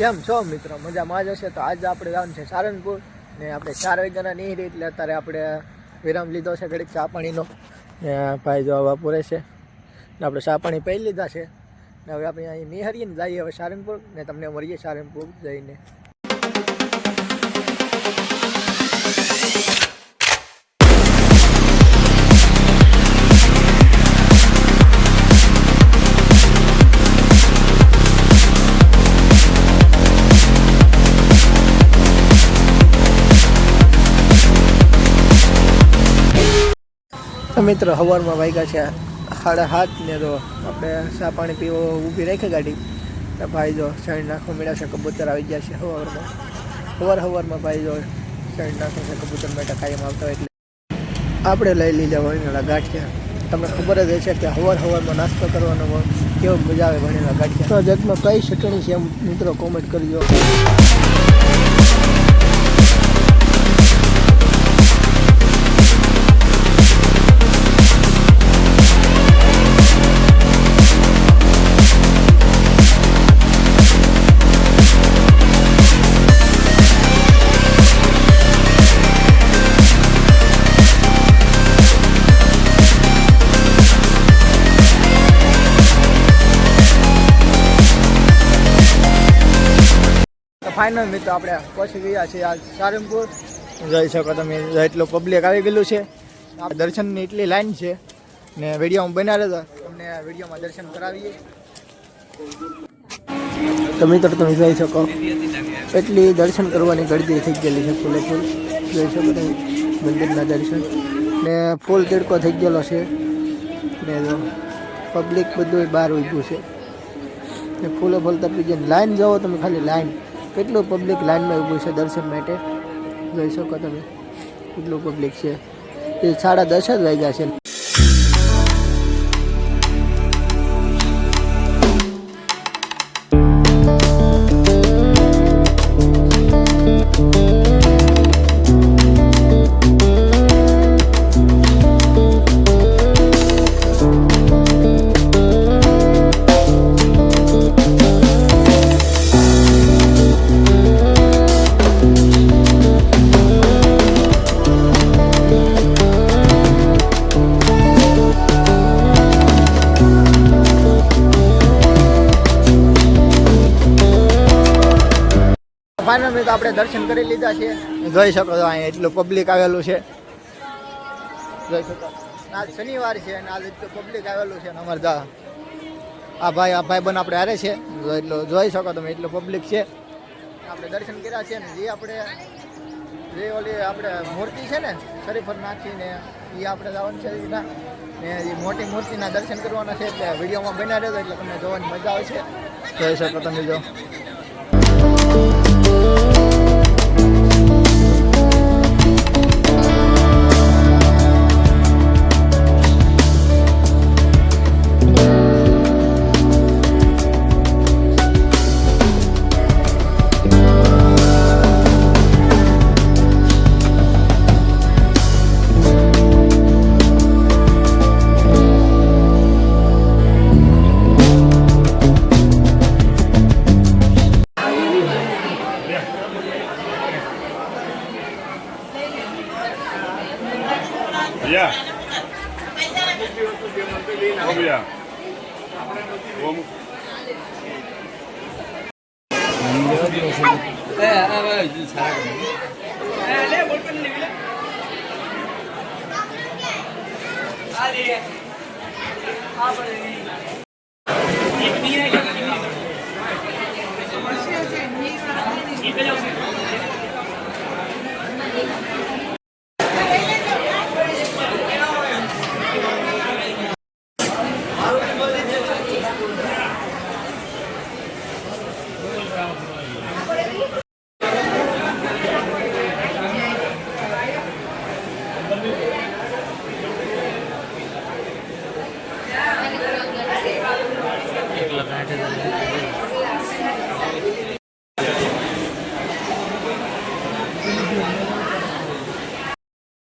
કેમ છો મિત્રો? મજામાં જ હશે. તો આજે આપણે જવાનું છે સારંગપુર ને આપણે 4 વાગ્યાના નીકળી એટલે અત્યારે આપણે વિરામ લીધો છે ઘડીક ચા પાણીનો ને ભાઈ જો આવા પૂરે છે ને આપણે ચા પાણી પી લીધા છે ને હવે આપણે અહીં નિહારીને જઈએ હવે સારંગપુર ને તમને મળીએ સારંગપુર જઈને. મિત્રો સવારમાં વાગ્યા છે 7:30 ને તો આપણે ચા પાણી પીવો ઊભી રાખી ગાડી તો ભાઈ જો શેણ નાખવા મળ્યા છે. કબૂતર આવી ગયા છે સવારમાં ભાઈ જો શેણ નાખે છે કબૂતર માટે કાયમ આવતા હોય એટલે આપણે લઈ લીધા વણીના ગાંઠિયા. તમને ખબર જ હશે કે સવારમાં નાસ્તો કરવાનો કેવો મજા આવે વણીના ગાંઠિયા. તો જગમાં કઈ ચટણી છે એમ મિત્રો કોમેન્ટ કરજો. ફાઇનલ મિત્રો આપણે પહોંચી ગયા છીએ આ સારંગપુર. જોઈ શકો તમે એટલું પબ્લિક આવી ગયેલું છે. દર્શનની એટલી લાઈન છે ને વિડીયોમાં બનાવે તો તમને વિડીયોમાં દર્શન કરાવીએ. તો મિત્રો તમે જોઈ શકો એટલી દર્શન કરવાની ગળદી થઈ ગયેલી છે. ફૂલે ફૂલ જોઈ શકો તમે મંદિરના દર્શન ને ફૂલ તીડકો થઈ ગયેલો છે ને જો પબ્લિક બધું બહાર ઊભું છે ને ફૂલે ફૂલ તપી જાય. લાઈન જાઓ તમે ખાલી લાઈન કેટલું પબ્લિક લાઈનમાં ઊભું છે દર્શન માટે જોઈ શકો તમે કેટલું પબ્લિક છે. એ 10:30 જ વાગ્યા છે. ફાઇનલ તો આપણે દર્શન કરી લીધા છે. જોઈ શકો છો અહીંયા એટલું પબ્લિક આવેલું છે. જોઈ શકો આજ શનિવાર છે અને આજ એટલું પબ્લિક આવેલું છે. અમારે આ ભાઈ બન આપણે હારે છે. એટલું જોઈ શકો તમે એટલું પબ્લિક છે. આપણે દર્શન કર્યા છે ને જે ઓલી આપણે મૂર્તિ છે ને શરીફર નાખીને એ આપણે જવાનું છે ને એ મોટી મૂર્તિના દર્શન કરવાના છે એટલે વિડીયોમાં બન્યા રહેજો એટલે તમને જોવાની મજા આવે છે. જોઈ શકો તમે જો Yeah. Oh yeah.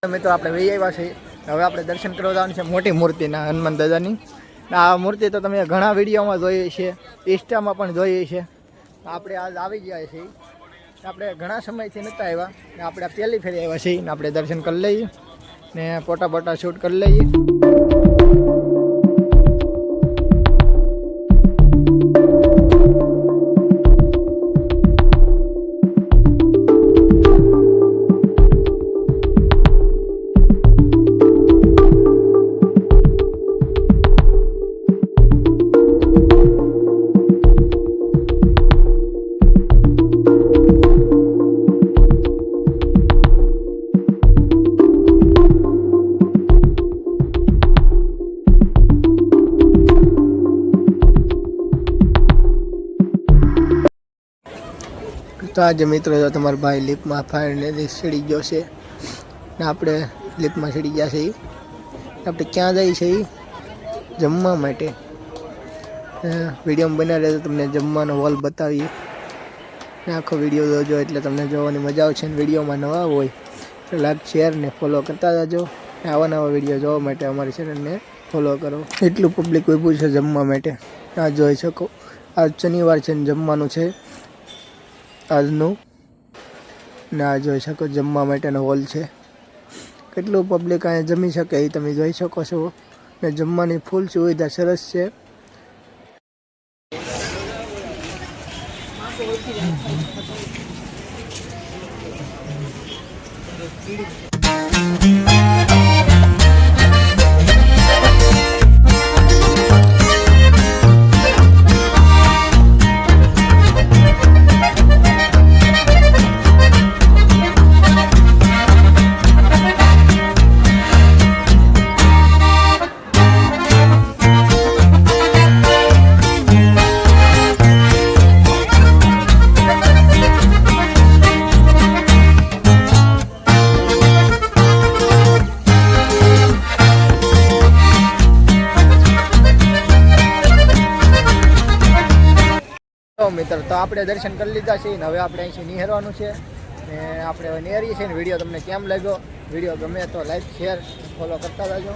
મિત્રો આપણે વહી આવ્યા છીએ. હવે આપણે દર્શન કરવા જવાનું છે મોટી મૂર્તિના હનુમાન દાદાની. આ મૂર્તિ તો તમે ઘણા વિડીયોમાં જોઈ છે, ઇન્સ્ટામાં પણ જોઈ છે. આપણે આજ આવી ગયા છીએ. આપણે ઘણા સમયથી નહોતા આવ્યા ને આપણે પહેલી ફેરી આવ્યા છીએ ને આપણે દર્શન કરી લઈએ ને ફોટા શૂટ કરી લઈએ. તો આજે મિત્રો જો તમારા ભાઈ લિફ્ટમાં ફાઇનલી ચડી ગયો છે ને આપણે લિફ્ટમાં ચડી ગયા છીએ. આપણે ક્યાં જઈએ છીએ? જમવા માટે. વિડીયોમાં બન્યા રહે તો તમને જમવાનો હોલ બતાવીએ ને આખો વિડીયો જોજો એટલે તમને જોવાની મજા આવશે. ને વિડીયોમાં નવા હોય તો લાઈક શેર ને ફોલો કરતા જજો. આવા નવા વિડીયો જોવા માટે અમારી ચેનલને ફોલો કરો. એટલું પબ્લિક ઊભું છે જમવા માટે. આ જોઈ શકો. આજ શનિવાર છે ને જમવાનું છે આજનું ને આ જોઈ શકો જમવા માટેનો હોલ છે. કેટલું પબ્લિક અહીંયા જમી શકે એ તમે જોઈ શકો છો ને જમવાની ફૂલ સુવિધા સરસ છે. મિત્ર તો આપણે દર્શન કરી લીધા છે ને હવે આપણે અહીંથી નિહેરવાનું છે ને આપણે હવે નિહેરીએ છીએ ને વિડીયો તમને કેમ લાગ્યો? વિડીયો ગમે તો લાઈક શેર ફોલો કરતા રહેજો.